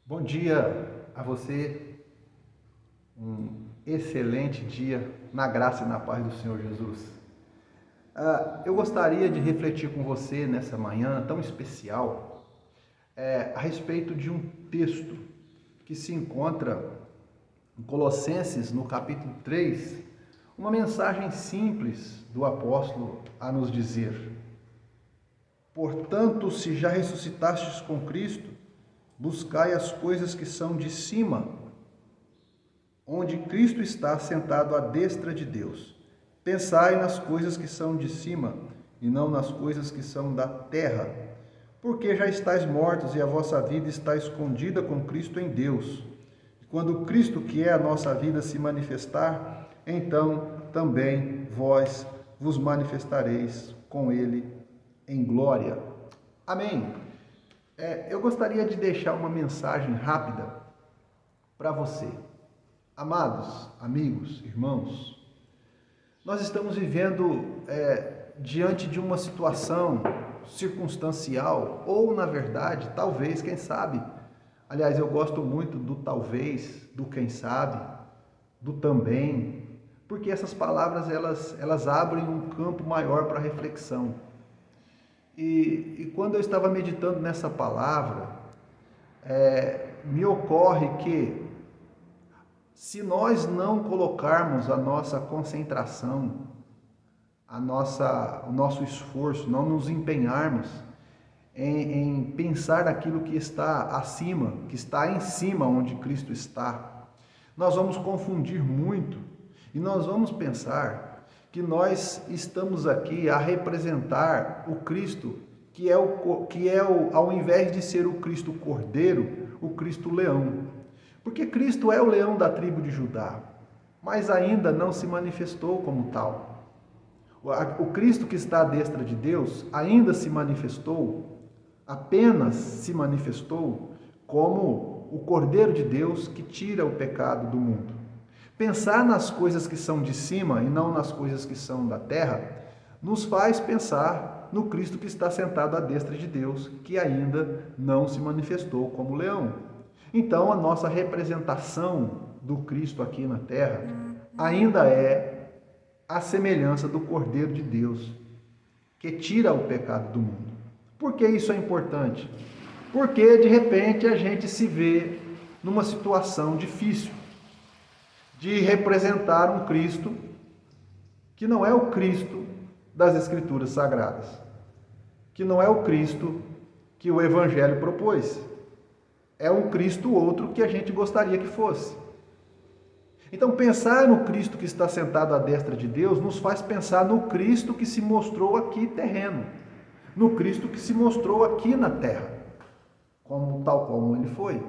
Bom dia a você, um excelente dia na graça e na paz do Senhor Jesus. Eu gostaria de refletir com você nessa manhã tão especial a respeito de um texto que se encontra em Colossenses, no capítulo 3, uma mensagem simples do apóstolo a nos dizer: portanto, se já ressuscitastes com Cristo, buscai as coisas que são de cima, onde Cristo está sentado à destra de Deus. Pensai nas coisas que são de cima, e não nas coisas que são da terra, porque já estáis mortos e a vossa vida está escondida com Cristo em Deus. E quando Cristo, que é a nossa vida, se manifestar, então também vós vos manifestareis com Ele em glória. Amém. Eu gostaria de deixar uma mensagem rápida para você. Amados, amigos, irmãos, nós estamos vivendo diante de uma situação circunstancial, ou na verdade, talvez, quem sabe. Aliás, eu gosto muito do talvez, do quem sabe, do também, porque essas palavras elas abrem um campo maior para reflexão. E quando eu estava meditando nessa palavra, me ocorre que se nós não colocarmos a nossa concentração, o nosso esforço, não nos empenharmos em pensar naquilo que está acima, que está em cima onde Cristo está, nós vamos confundir muito e nós vamos pensar que nós estamos aqui a representar o Cristo, que é ao invés de ser o Cristo Cordeiro, o Cristo Leão. Porque Cristo é o leão da tribo de Judá, mas ainda não se manifestou como tal. O Cristo que está à destra de Deus ainda se manifestou, apenas se manifestou como o Cordeiro de Deus que tira o pecado do mundo. Pensar nas coisas que são de cima e não nas coisas que são da terra, nos faz pensar no Cristo que está sentado à destra de Deus, que ainda não se manifestou como leão. Então, a nossa representação do Cristo aqui na terra ainda é a semelhança do Cordeiro de Deus, que tira o pecado do mundo. Por que isso é importante? Porque, de repente, a gente se vê numa situação difícil de representar um Cristo que não é o Cristo das Escrituras Sagradas, que não é o Cristo que o Evangelho propôs. É um Cristo outro que a gente gostaria que fosse. Então, pensar no Cristo que está sentado à destra de Deus nos faz pensar no Cristo que se mostrou aqui terreno, no Cristo que se mostrou aqui na terra, tal como ele foi.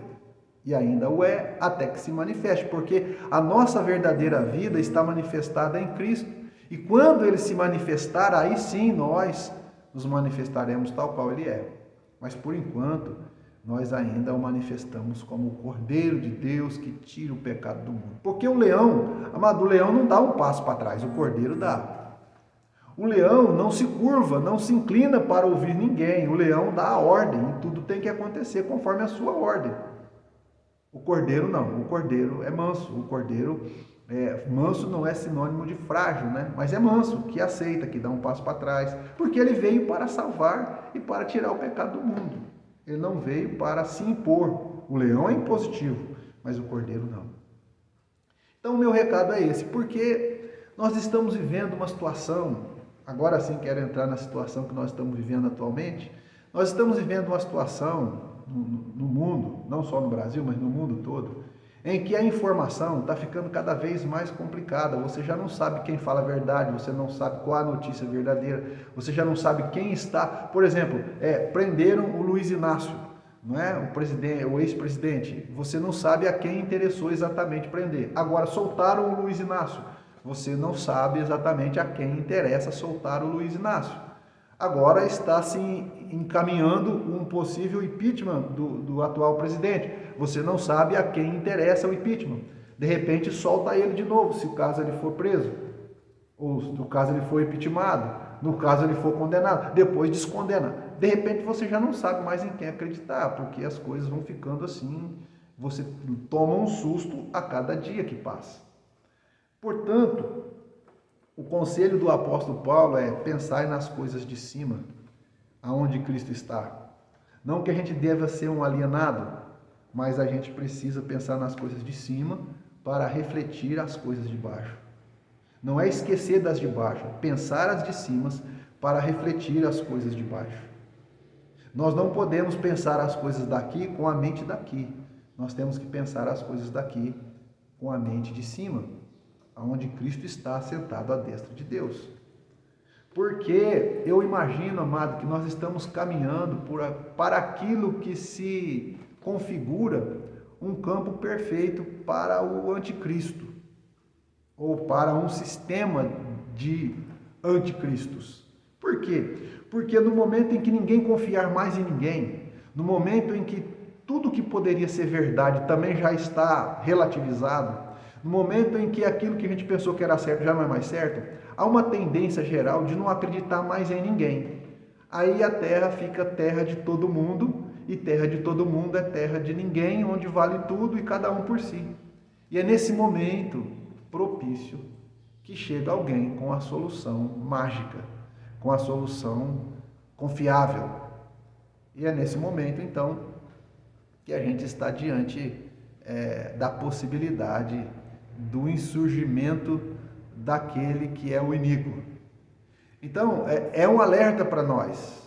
E ainda o é até que se manifeste, porque a nossa verdadeira vida está manifestada em Cristo. E quando ele se manifestar, aí sim nós nos manifestaremos tal qual ele é. Mas por enquanto, nós ainda o manifestamos como o Cordeiro de Deus que tira o pecado do mundo. Porque o leão, amado, o leão não dá um passo para trás, o Cordeiro dá. O leão não se curva, não se inclina para ouvir ninguém. O leão dá a ordem e tudo tem que acontecer conforme a sua ordem. O cordeiro não, o cordeiro é manso, o cordeiro manso não é sinônimo de frágil, né? Mas é manso, que aceita, que dá um passo para trás, porque ele veio para salvar e para tirar o pecado do mundo. Ele não veio para se impor. O leão é impositivo, mas o cordeiro não. Então o meu recado é esse, porque nós estamos vivendo uma situação, agora sim quero entrar na situação que nós estamos vivendo atualmente, nós estamos vivendo uma situação no mundo, não só no Brasil, mas no mundo todo, em que a informação está ficando cada vez mais complicada. Você já não sabe quem fala a verdade, você não sabe qual a notícia verdadeira, você já não sabe quem está. Por exemplo, prenderam o Luiz Inácio, não é? O ex-presidente. Você não sabe a quem interessou exatamente prender. Agora, soltaram o Luiz Inácio. Você não sabe exatamente a quem interessa soltar o Luiz Inácio. Agora está se encaminhando um possível impeachment do atual presidente. Você não sabe a quem interessa o impeachment. De repente solta ele de novo, se o caso ele for preso. Ou no caso ele for impeachmentado. No caso ele for condenado. Depois descondena. de repente você já não sabe mais em quem acreditar, porque as coisas vão ficando assim, você toma um susto a cada dia que passa. Portanto, o conselho do apóstolo Paulo é pensar nas coisas de cima, aonde Cristo está. Não que a gente deva ser um alienado, mas a gente precisa pensar nas coisas de cima para refletir as coisas de baixo. Não é esquecer das de baixo, é pensar as de cima para refletir as coisas de baixo. Nós não podemos pensar as coisas daqui com a mente daqui. Nós temos que pensar as coisas daqui com a mente de cima, onde Cristo está sentado à destra de Deus. Porque eu imagino, amado, que nós estamos caminhando para aquilo que se configura um campo perfeito para o anticristo, ou para um sistema de anticristos. Por quê? Porque no momento em que ninguém confiar mais em ninguém, no momento em que tudo que poderia ser verdade também já está relativizado, no momento em que aquilo que a gente pensou que era certo já não é mais certo, há uma tendência geral de não acreditar mais em ninguém. Aí a terra fica terra de todo mundo, e terra de todo mundo é terra de ninguém, onde vale tudo e cada um por si. E é nesse momento propício que chega alguém com a solução mágica, com a solução confiável. E é nesse momento, então, que a gente está diante da possibilidade do insurgimento daquele que é o iníquo. Então, é um alerta para nós,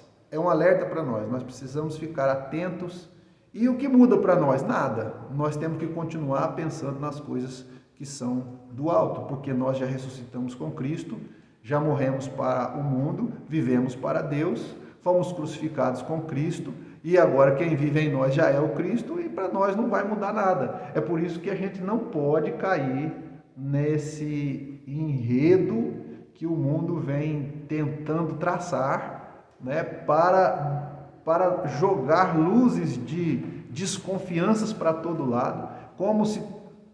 nós precisamos ficar atentos. E o que muda para nós? Nada, nós temos que continuar pensando nas coisas que são do alto, porque nós já ressuscitamos com Cristo, já morremos para o mundo, vivemos para Deus, fomos crucificados com Cristo, e agora quem vive em nós já é o Cristo, e para nós não vai mudar nada. É por isso que a gente não pode cair nesse enredo que o mundo vem tentando traçar, né, para jogar luzes de desconfianças para todo lado, como se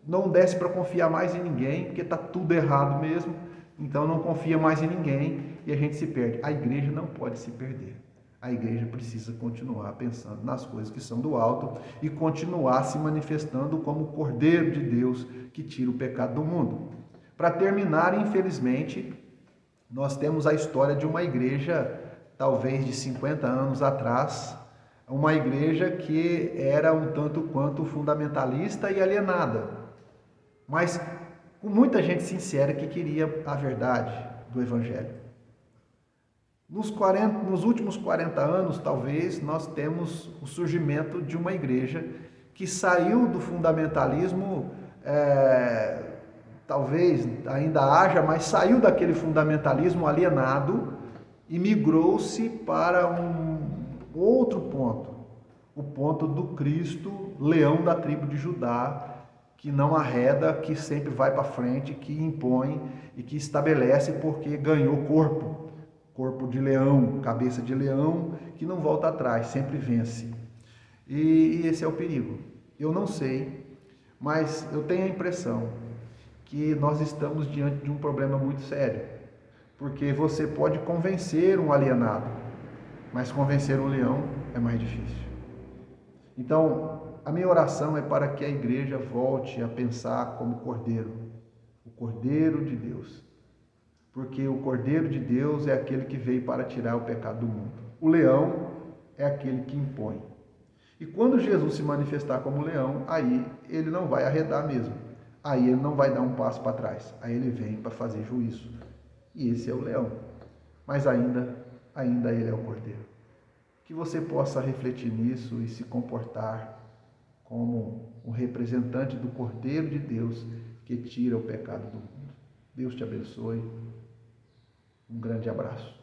não desse para confiar mais em ninguém, porque está tudo errado mesmo, então não confia mais em ninguém e a gente se perde. A igreja não pode se perder. A igreja precisa continuar pensando nas coisas que são do alto e continuar se manifestando como o Cordeiro de Deus que tira o pecado do mundo. Para terminar, infelizmente, nós temos a história de uma igreja, talvez de 50 anos atrás, uma igreja que era um tanto quanto fundamentalista e alienada, mas com muita gente sincera que queria a verdade do Evangelho. Nos últimos 40 anos, talvez, nós temos o surgimento de uma igreja que saiu do fundamentalismo, talvez ainda haja, mas saiu daquele fundamentalismo alienado e migrou-se para um outro ponto, o ponto do Cristo, leão da tribo de Judá, que não arreda, que sempre vai para frente, que impõe e que estabelece porque ganhou corpo de leão, cabeça de leão, que não volta atrás, sempre vence. E esse é o perigo. Eu não sei, mas eu tenho a impressão que nós estamos diante de um problema muito sério, porque você pode convencer um alienado, mas convencer um leão é mais difícil. Então, a minha oração é para que a igreja volte a pensar como cordeiro, o Cordeiro de Deus. Porque o Cordeiro de Deus é aquele que veio para tirar o pecado do mundo. O leão é aquele que impõe. E quando Jesus se manifestar como leão, aí ele não vai arredar mesmo. Aí ele não vai dar um passo para trás. Aí ele vem para fazer juízo. E esse é o leão. Mas ainda ele é o Cordeiro. Que você possa refletir nisso e se comportar como um representante do Cordeiro de Deus que tira o pecado do mundo. Deus te abençoe. Um grande abraço.